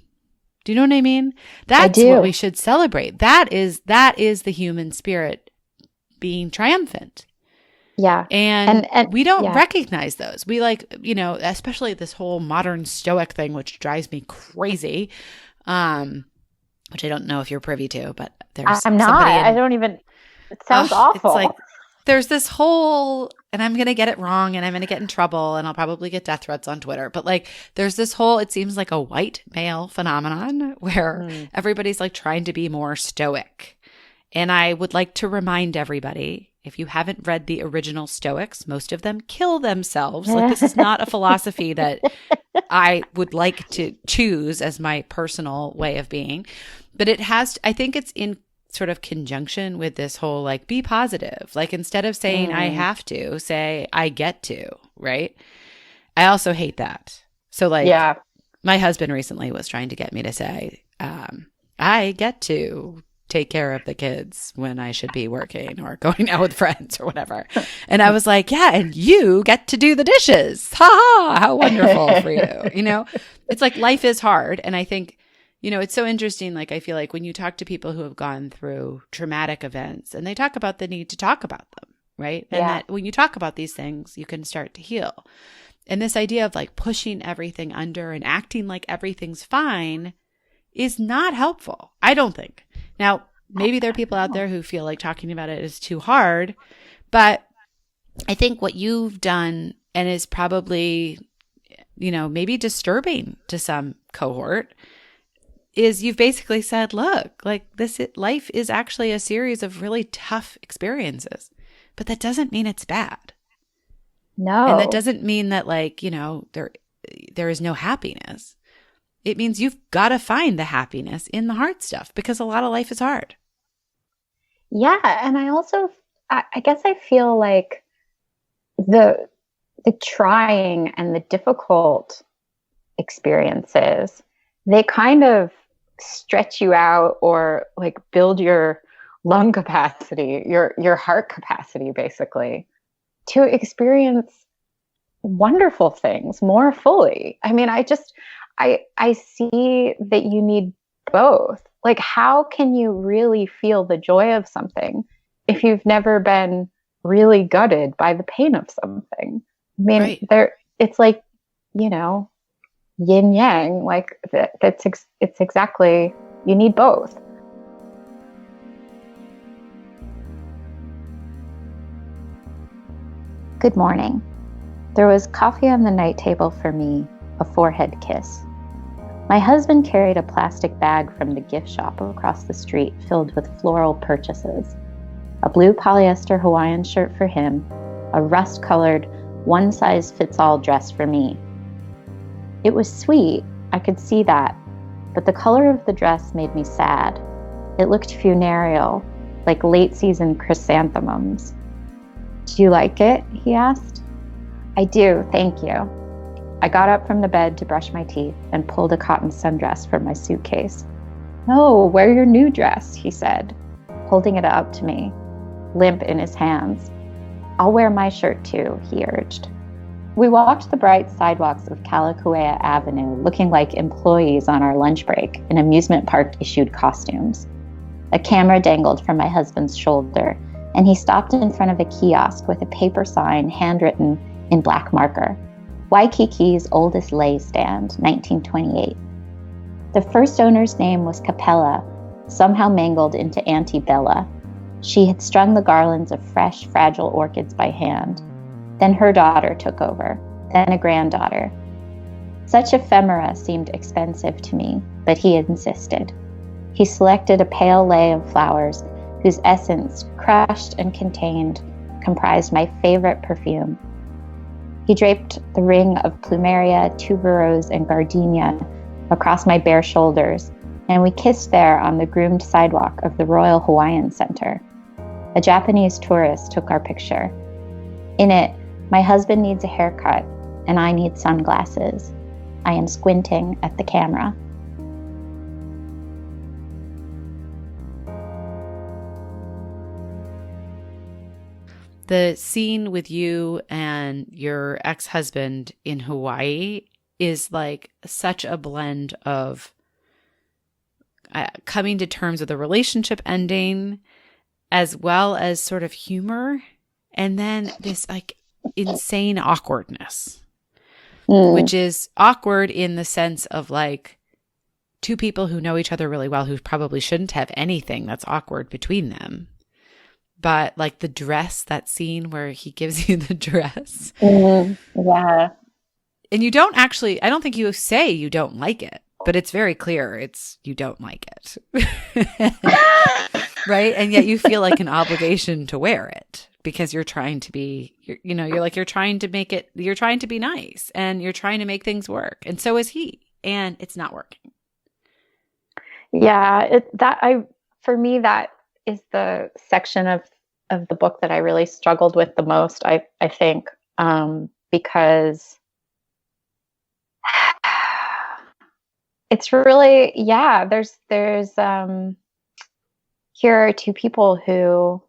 Do you know what I mean? That's what we should celebrate. That is the human spirit being triumphant. Yeah. And we don't recognize those. We like, you know, especially this whole modern stoic thing, which drives me crazy, which I don't know if you're privy to, but there's I'm not. I don't even, it sounds awful. It's like, there's this whole, and I'm going to get it wrong and I'm going to get in trouble and I'll probably get death threats on Twitter. But like, there's this whole, it seems like a white male phenomenon where everybody's like trying to be more stoic. And I would like to remind everybody, if you haven't read the original Stoics, most of them kill themselves. Like, this is not a philosophy that I would like to choose as my personal way of being. But it has, I think it's in sort of conjunction with this whole like, be positive. Like, instead of saying I have to, say I get to, right? I also hate that. So like, my husband recently was trying to get me to say, I get to take care of the kids when I should be working or going out with friends or whatever. And I was like, yeah, and you get to do the dishes. Ha ha, how wonderful for you. You know, it's like, life is hard. And I think, you know, it's so interesting. Like, I feel like when you talk to people who have gone through traumatic events, and they talk about the need to talk about them, right? And that when you talk about these things, you can start to heal. And this idea of like pushing everything under and acting like everything's fine is not helpful, I don't think. Now, maybe there are people out there who feel like talking about it is too hard, but I think what you've done, and is probably, you know, maybe disturbing to some cohort, is you've basically said, look, like life is actually a series of really tough experiences, but that doesn't mean it's bad. No. And that doesn't mean that, like, you know, there is no happiness. It means you've got to find the happiness in the hard stuff, because a lot of life is hard. Yeah. And I also, I guess I feel like the trying and the difficult experiences, they kind of stretch you out, or like build your lung capacity, your heart capacity, basically, to experience wonderful things more fully. I mean, I see that you need both. Like, how can you really feel the joy of something if you've never been really gutted by the pain of something? I mean, it's like, you know, yin yang, like it's exactly, you need both. Good morning. There was coffee on the night table for me, a forehead kiss. My husband carried a plastic bag from the gift shop across the street filled with floral purchases. A blue polyester Hawaiian shirt for him, a rust-colored, one-size-fits-all dress for me. It was sweet, I could see that, but the color of the dress made me sad. It looked funereal, like late-season chrysanthemums. "Do you like it?" he asked. "I do, thank you." I got up from the bed to brush my teeth and pulled a cotton sundress from my suitcase. "Oh, wear your new dress," he said, holding it up to me, limp in his hands. "I'll wear my shirt too," he urged. We walked the bright sidewalks of Kalakaua Avenue looking like employees on our lunch break in amusement park-issued costumes. A camera dangled from my husband's shoulder, and he stopped in front of a kiosk with a paper sign handwritten in black marker. Waikiki's oldest lay stand, 1928. The first owner's name was Capella, somehow mangled into Auntie Bella. She had strung the garlands of fresh, fragile orchids by hand. Then her daughter took over. then a granddaughter. Such ephemera seemed expensive to me, but he insisted. He selected a pale lei of flowers whose essence, crushed and contained, comprised my favorite perfume. He draped the ring of plumeria, tuberose, and gardenia across my bare shoulders, and we kissed there on the groomed sidewalk of the Royal Hawaiian Center. A Japanese tourist took our picture. In it, my husband needs a haircut, and I need sunglasses. I am squinting at the camera. The scene with you and your ex-husband in Hawaii is like such a blend of coming to terms with the relationship ending, as well as sort of humor, and then this like insane awkwardness, which is awkward in the sense of like two people who know each other really well who probably shouldn't have anything that's awkward between them. But like the dress, that scene where he gives you the dress. Yeah. And you don't actually, I don't think you say you don't like it, but it's very clear you don't like it. Right? And yet you feel like an obligation to wear it because you're trying to be, you're trying to make it, you're trying to be nice and you're trying to make things work. And so is he. And it's not working. Yeah. For me, that is the section of the book that I really struggled with the most, I think, because it's really, there's here are two people who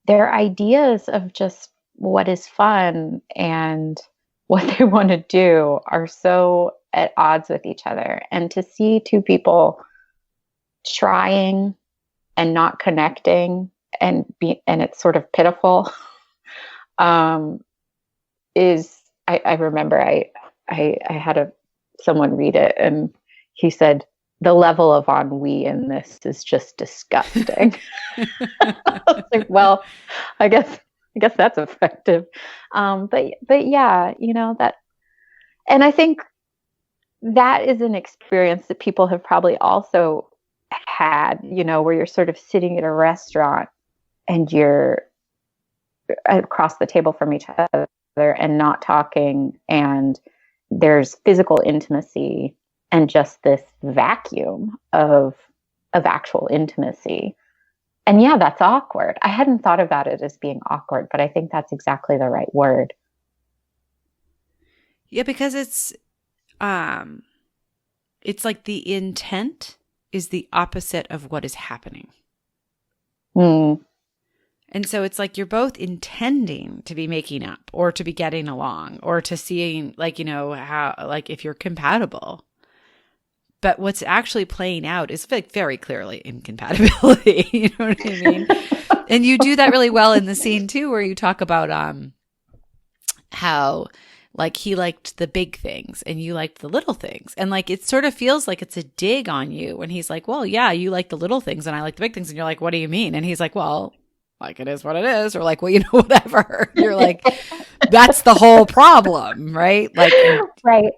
their ideas of just what is fun and what they want to do are so at odds with each other. And to see two people trying and not connecting and it's sort of pitiful. I remember I had someone read it and he said, the level of ennui in this is just disgusting. I was like, well, I guess that's effective. But yeah, that, and I think that is an experience that people have probably also had, where you're sort of sitting at a restaurant and you're across the table from each other and not talking, and there's physical intimacy and just this vacuum of actual intimacy. And yeah, that's awkward. I hadn't thought about it as being awkward, but I think that's exactly the right word. Yeah, because it's like the intent is the opposite of what is happening. And so it's like you're both intending to be making up or to be getting along or to seeing how, like if you're compatible. But what's actually playing out is like very clearly incompatibility. You know what I mean? And you do that really well in the scene too, where you talk about how like he liked the big things and you liked the little things. And like it sort of feels like it's a dig on you when he's like, well, yeah, you like the little things and I like the big things. And you're like, what do you mean? And he's like, well, like it is what it is, or like, well, whatever. You're like, that's the whole problem, right? Like, right.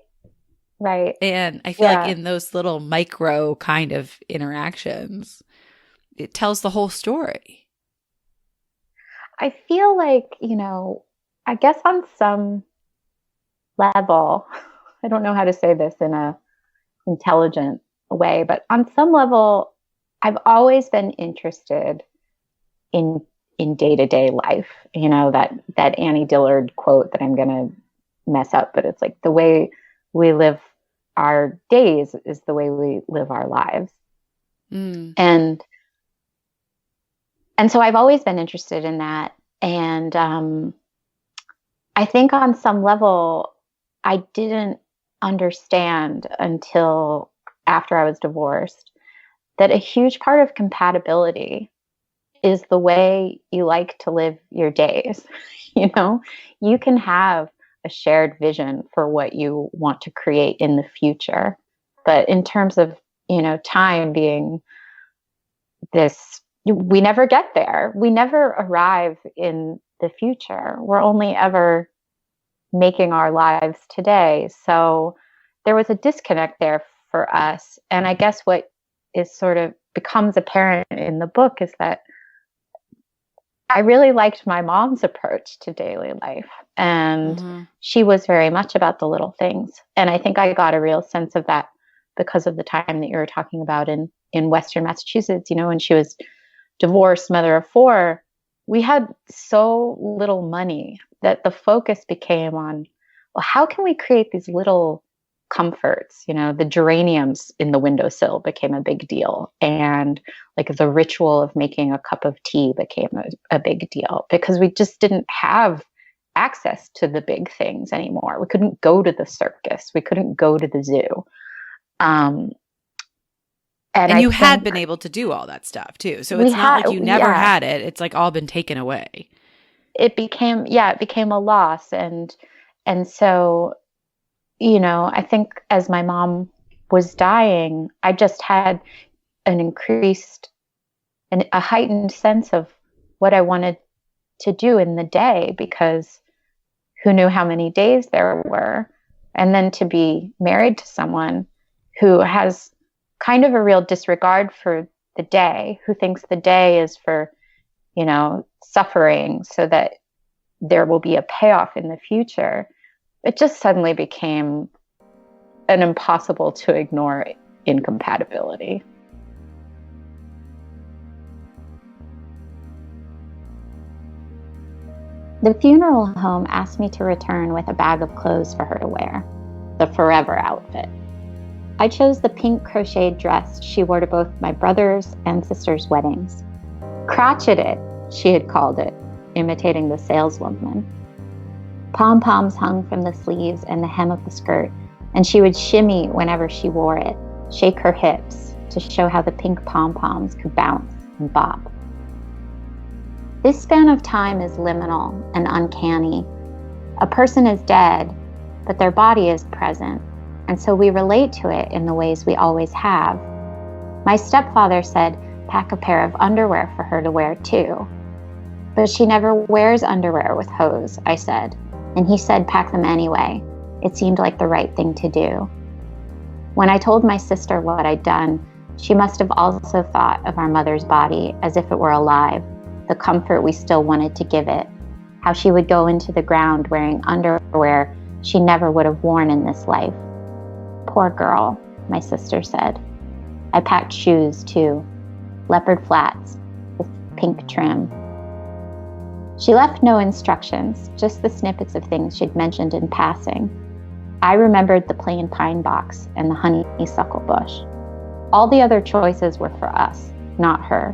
And I feel like in those little micro kind of interactions, it tells the whole story. I feel like, I guess on some level, I don't know how to say this in a intelligent way, but on some level, I've always been interested in day-to-day life. That Annie Dillard quote that I'm going to mess up, but it's like the way we live our days is the way we live our lives. And so I've always been interested in that. And I think on some level, I didn't understand until after I was divorced that a huge part of compatibility is the way you like to live your days. You can have a shared vision for what you want to create in the future. But in terms of, time being this, we never get there. We never arrive in the future. We're only ever making our lives today. So there was a disconnect there for us. And I guess what is sort of becomes apparent in the book is that I really liked my mom's approach to daily life. And she was very much about the little things. And I think I got a real sense of that because of the time that you were talking about in Western Massachusetts, when she was divorced, mother of four. We had so little money that the focus became on, well, how can we create these little comforts? The geraniums in the windowsill became a big deal. And like the ritual of making a cup of tea became a big deal because we just didn't have access to the big things anymore. We couldn't go to the circus. We couldn't go to the zoo. And you had been able to do all that stuff too. So it's not like you never had it. It's like all been taken away. It became a loss. And so, I think as my mom was dying, I just had a heightened sense of what I wanted to do in the day, because who knew how many days there were. And then to be married to someone who has kind of a real disregard for the day, who thinks the day is for, suffering so that there will be a payoff in the future. It just suddenly became an impossible to ignore incompatibility. The funeral home asked me to return with a bag of clothes for her to wear, the forever outfit. I chose the pink crocheted dress she wore to both my brother's and sister's weddings. Crotcheted, she had called it, imitating the saleswoman. Pom-poms hung from the sleeves and the hem of the skirt, and she would shimmy whenever she wore it, shake her hips to show how the pink pom-poms could bounce and bop. This span of time is liminal and uncanny. A person is dead, but their body is present, and so we relate to it in the ways we always have. My stepfather said, pack a pair of underwear for her to wear too. But she never wears underwear with hose, I said, and he said pack them anyway. It seemed like the right thing to do. When I told my sister what I'd done, she must have also thought of our mother's body as if it were alive, the comfort we still wanted to give it, how she would go into the ground wearing underwear she never would have worn in this life. Poor girl, my sister said. I packed shoes too, leopard flats with pink trim. She left no instructions, just the snippets of things she'd mentioned in passing. I remembered the plain pine box and the honeysuckle bush. All the other choices were for us, not her.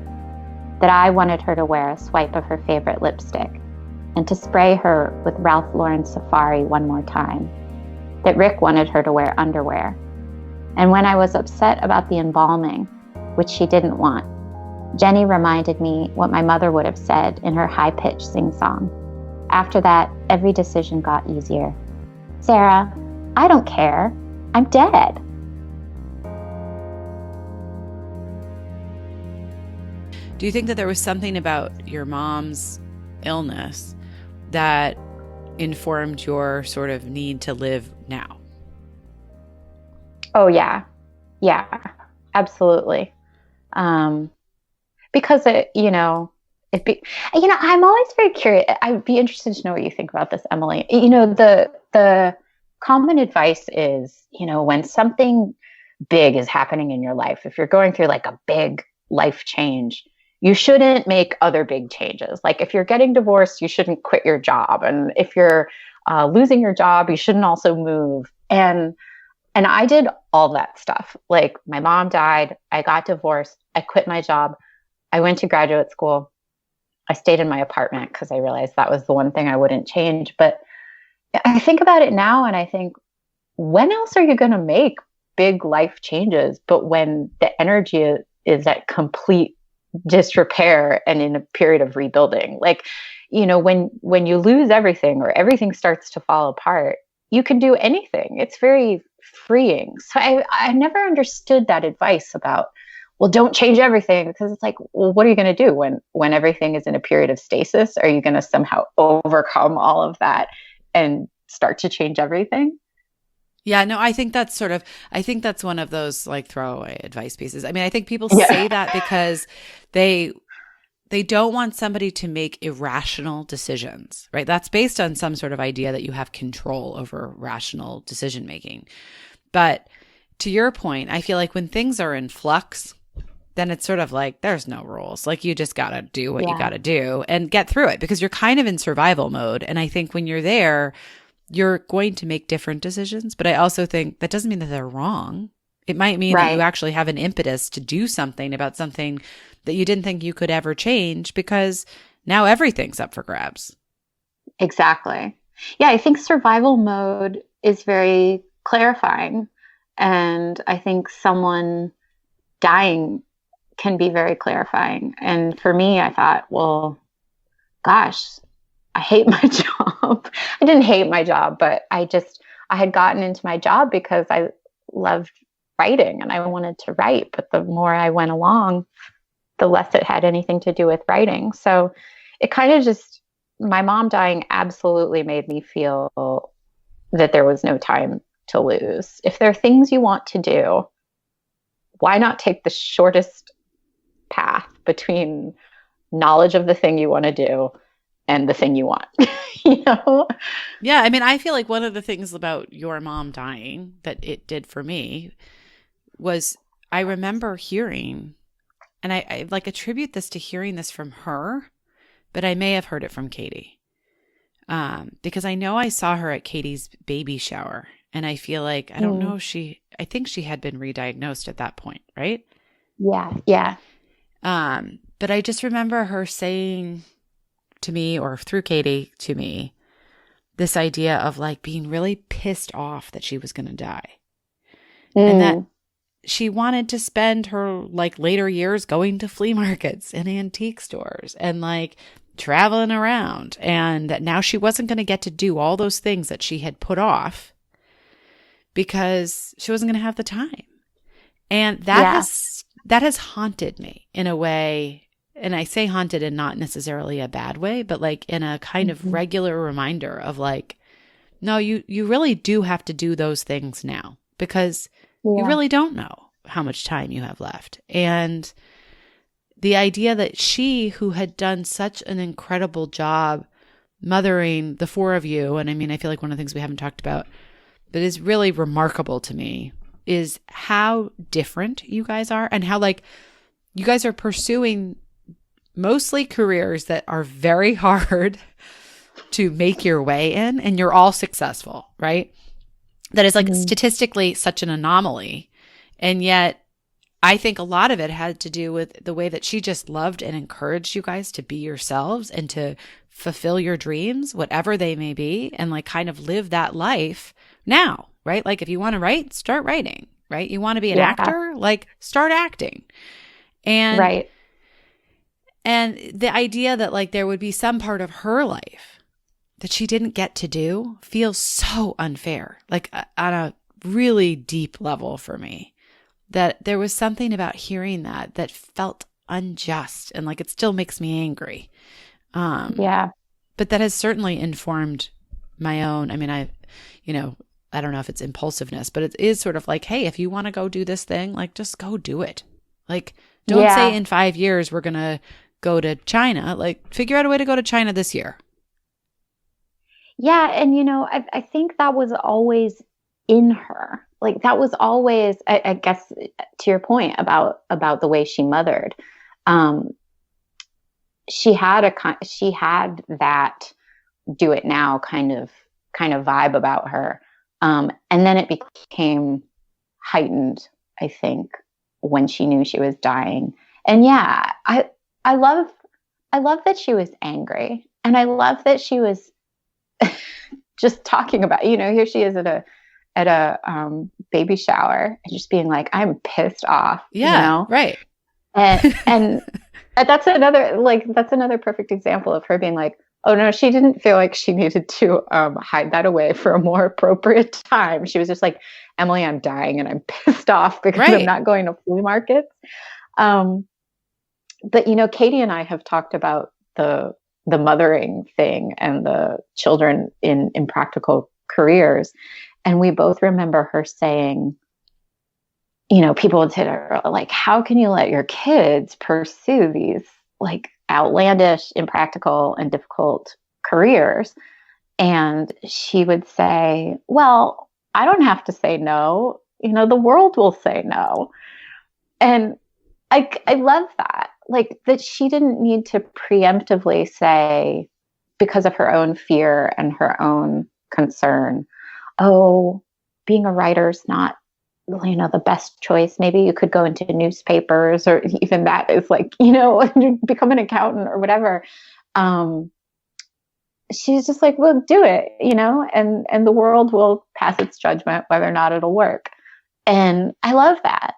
That I wanted her to wear a swipe of her favorite lipstick and to spray her with Ralph Lauren Safari one more time. That Rick wanted her to wear underwear. And when I was upset about the embalming, which she didn't want, Jenny reminded me what my mother would have said in her high-pitched sing-song. After that, every decision got easier. Sarah, I don't care. I'm dead. Do you think that there was something about your mom's illness that informed your sort of need to live now? Oh, yeah. Yeah, absolutely. Because I'm always very curious. I'd be interested to know what you think about this, Emily. The common advice is, when something big is happening in your life, if you're going through like a big life change, you shouldn't make other big changes. Like if you're getting divorced, you shouldn't quit your job. And if you're losing your job, you shouldn't also move. And I did all that stuff. Like my mom died, I got divorced, I quit my job, I went to graduate school, I stayed in my apartment because I realized that was the one thing I wouldn't change. But I think about it now and I think, when else are you going to make big life changes? But when the energy is at complete disrepair and in a period of rebuilding, like, when you lose everything or everything starts to fall apart, you can do anything. It's very freeing. So I never understood that advice about, well, don't change everything, because it's like, well, what are you going to do when everything is in a period of stasis? Are you going to somehow overcome all of that and start to change everything. Yeah, no, I think that's one of those like throwaway advice pieces. I mean, I think people say Yeah. that because they they don't want somebody to make irrational decisions, right? That's based on some sort of idea that you have control over rational decision making. But to your point, I feel like when things are in flux, then it's sort of like there's no rules. Like you just got to do what you got Yeah. to do and get through it because you're kind of in survival mode. And I think when you're there, you're going to make different decisions. But I also think that doesn't mean that they're wrong. It might mean that you Right. actually have an impetus to do something about something that you didn't think you could ever change because now everything's up for grabs. Exactly. Yeah, I think survival mode is very clarifying. And I think someone dying can be very clarifying. And for me, I thought, well, gosh, I hate my job. I didn't hate my job, but I had gotten into my job because I loved writing and I wanted to write. But the more I went along, the less it had anything to do with writing. So it kind of just, my mom dying absolutely made me feel that there was no time to lose. If there are things you want to do, why not take the shortest path between knowledge of the thing you want to do and the thing you want? you know? Yeah. I mean, I feel like one of the things about your mom dying that it did for me was I remember hearing, and I like attribute this to hearing this from her, but I may have heard it from Katie. Because I know I saw her at Katie's baby shower. And I feel like, I don't Mm, know if I think she had been re-diagnosed at that point, right? yeah, yeah. But I just remember her saying to me, or through Katie to me, this idea of like being really pissed off that she was going to die. And that Mm, she wanted to spend her like later years going to flea markets and antique stores and like traveling around, and that now she wasn't going to get to do all those things that she had put off because she wasn't going to have the time. And yeah. that has haunted me in a way. And I say haunted in not necessarily a bad way, but like in a kind of Mhm. regular reminder of like, no, you really do have to do those things now because you Yeah. really don't know how much time you have left. And the idea that she, who had done such an incredible job mothering the four of you, and I mean, I feel like one of the things we haven't talked about that is really remarkable to me is how different you guys are and how like you guys are pursuing mostly careers that are very hard to make your way in, and you're all successful, right? That is like Mm, statistically such an anomaly. And yet, I think a lot of it had to do with the way that she just loved and encouraged you guys to be yourselves and to fulfill your dreams, whatever they may be, and like kind of live that life now, right? Like if you want to write, start writing, right? You want to be an yeah. actor, like start acting. And Right. and the idea that like there would be some part of her life that she didn't get to do feels so unfair, like on a really deep level for me. That there was something about hearing that that felt unjust and like it still makes me angry. Um, Yeah. but that has certainly informed my own. I mean, you know, I don't know if it's impulsiveness, but it is sort of like, hey, if you want to go do this thing, like just go do it. Like, don't say Yeah. in 5 years we're going to go to China. Like, figure out a way to go to China this year. Yeah. And, I think that was always in her. Like that was always, I guess, to your point about the way she mothered. Um, she had that do it now kind of vibe about her. And then it became heightened, I think, when she knew she was dying. And yeah, I love I love that she was angry. And I love that she was just talking about, here she is at a baby shower and just being like, I'm pissed off, Yeah, right. and that's another perfect example of her being like, oh no, she didn't feel like she needed to hide that away for a more appropriate time. She was just like, Emily, I'm dying and I'm pissed off because I'm Right. not going to flea markets. Um, but Katie and I have talked about the mothering thing and the children in practical careers. And we both remember her saying, you know, people would say to her, like, how can you let your kids pursue these like outlandish, impractical, and difficult careers? And she would say, well, I don't have to say no. You know, the world will say no. And I love that. Like, that she didn't need to preemptively say, because of her own fear and her own concern, oh, being a writer is not, you know, the best choice. Maybe you could go into newspapers, or even that is like, you know, become an accountant or whatever. She's just like, well, do it, you know, and the world will pass its judgment whether or not it'll work. And I love that.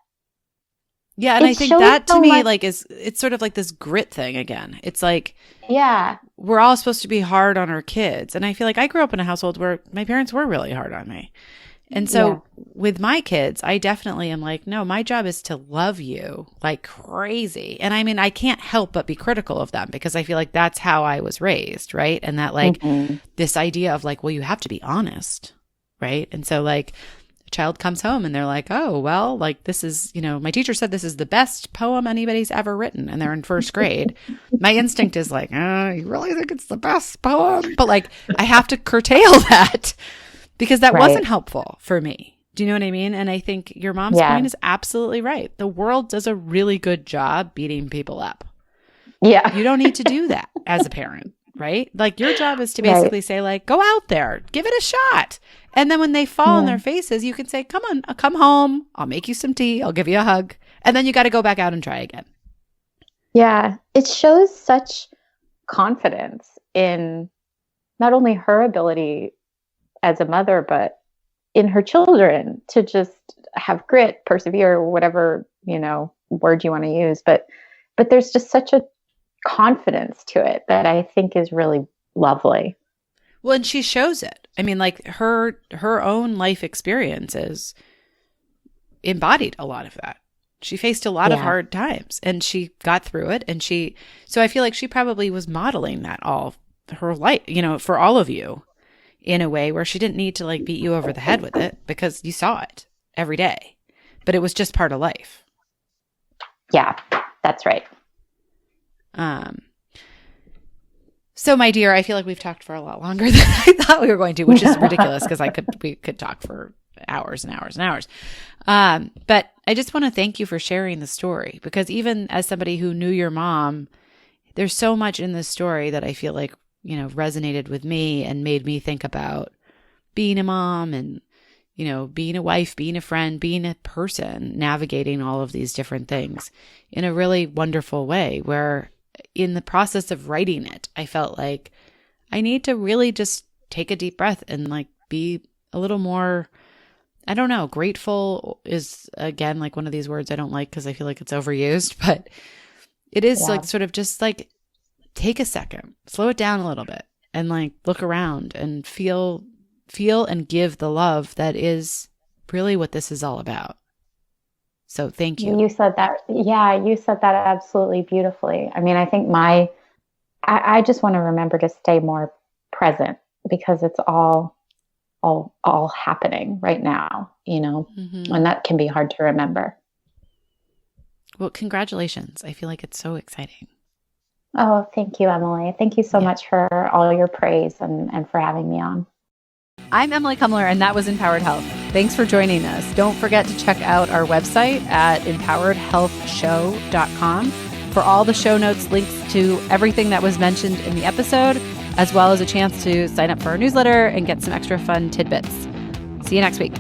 Yeah. And I think that to me, like, it's sort of like this grit thing again. It's like, yeah, we're all supposed to be hard on our kids. And I feel like I grew up in a household where my parents were really hard on me. And so with my kids, I definitely am like, no, my job is to love you like crazy. And I mean, I can't help but be critical of them because I feel like that's how I was raised, right? And that like this idea of like, well, you have to be honest, right? And so like a child comes home and they're like, oh, well, like this is, you know, my teacher said this is the best poem anybody's ever written, and they're in first grade. My instinct is like, you really think it's the best poem? But like, I have to curtail that. Because that wasn't helpful for me. Do you know what I mean? And I think your mom's point is absolutely right. The world does a really good job beating people up. Yeah. You don't need to do that as a parent, right? Like your job is to basically say like, go out there, give it a shot. And then when they fall on their faces, you can say, come on, I'll come home. I'll make you some tea. I'll give you a hug. And then you got to go back out and try again. Yeah. It shows such confidence in not only her ability as a mother, but in her children to just have grit, persevere, whatever, you know, word you want to use. But there's just such a confidence to it that I think is really lovely. Well, and she shows it. I mean, like her own life experiences embodied a lot of that. She faced a lot of hard times and she got through it. And so I feel like she probably was modeling that all her life, you know, for all of you, in a way where she didn't need to like beat you over the head with it because you saw it every day, but it was just part of life. Yeah, that's right. So my dear, I feel like we've talked for a lot longer than I thought we were going to, which is ridiculous because we could talk for hours and hours and hours. But I just want to thank you for sharing the story, because even as somebody who knew your mom, there's so much in this story that I feel like, you know, resonated with me and made me think about being a mom and, you know, being a wife, being a friend, being a person, navigating all of these different things in a really wonderful way, where in the process of writing it, I felt like I need to really just take a deep breath and like be a little more, I don't know, grateful is again, like one of these words I don't like because I feel like it's overused, but it is like sort of just like, take a second, slow it down a little bit and like look around and feel and give the love that is really what this is all about. So thank you. You said that. Yeah, you said that absolutely beautifully. I mean, I think I just want to remember to stay more present because it's all happening right now, you know, and that can be hard to remember. Well, congratulations. I feel like it's so exciting. Oh, thank you, Emily. Thank you so much for all your praise and for having me on. I'm Emily Kumler, and that was Empowered Health. Thanks for joining us. Don't forget to check out our website at empoweredhealthshow.com for all the show notes, links to everything that was mentioned in the episode, as well as a chance to sign up for our newsletter and get some extra fun tidbits. See you next week.